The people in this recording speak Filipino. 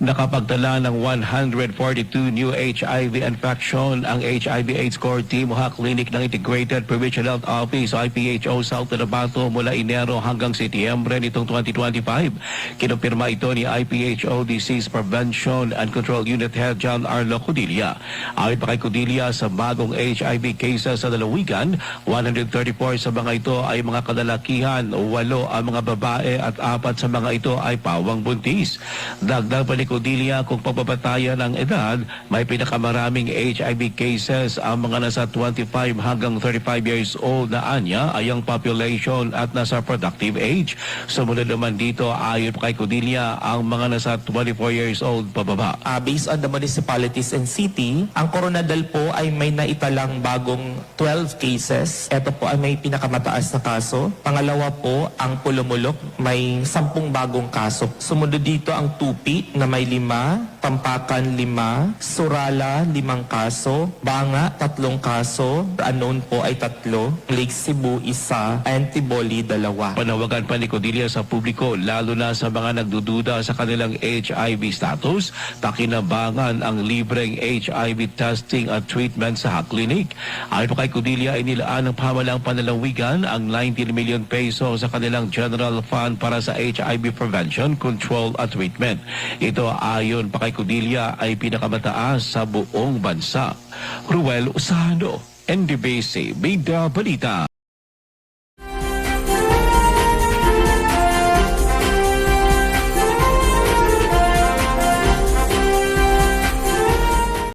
Nakapagtala ng 142 new HIV infection ang HIV/AIDS Core Team o Clinic ng Integrated Provincial Health Office o IPHO South Cotabato mula Enero hanggang Setyembre nitong 2025. Kinumpirma ito ni IPHO Disease Prevention and Control Unit Head John Arlo Codilla. Ayon pa kay Codilla, sa bagong HIV cases sa lalawigan, 134 sa mga ito ay mga kalalakihan, 8 ang mga babae at 4 sa mga ito ay pawang buntis. Dagdag pa ni Codilla, kung pagpapatayan ng edad, may pinakamaraming HIV cases ang mga nasa 25 hanggang 35 years old na anya ay ang population at nasa productive age. Sumunod naman dito, ayon pa kay Codilla, ang mga nasa 24 years old pababa. Based on the municipalities and city, ang Coronadal po ay may naitalang bagong 12 cases. Ito po ay may pinakamataas na kaso. Pangalawa po, ang Pulumulok may 10 bagong kaso. Sumunod dito ang Tupi na may 5, Tampakan 5, Surala 5 kaso, Banga 3 kaso, Anon po ay 3, Lake Cebu 1, Antiboli 2. Panawagan pa ni Codilla sa publiko, lalo na sa mga nagdududa sa kanilang HIV status, pakinabangan ang libreng HIV testing at treatment sa clinic. Ayon pa kay Codilla, inilaan ng pamahalang panlalawigan ang 19 million peso sa kanilang general fund para sa HIV prevention, control at treatment. Ito ayon pa kay Codilla ay pinakamataas sa buong bansa. Ruel Usano, NDBC, Bida Balita.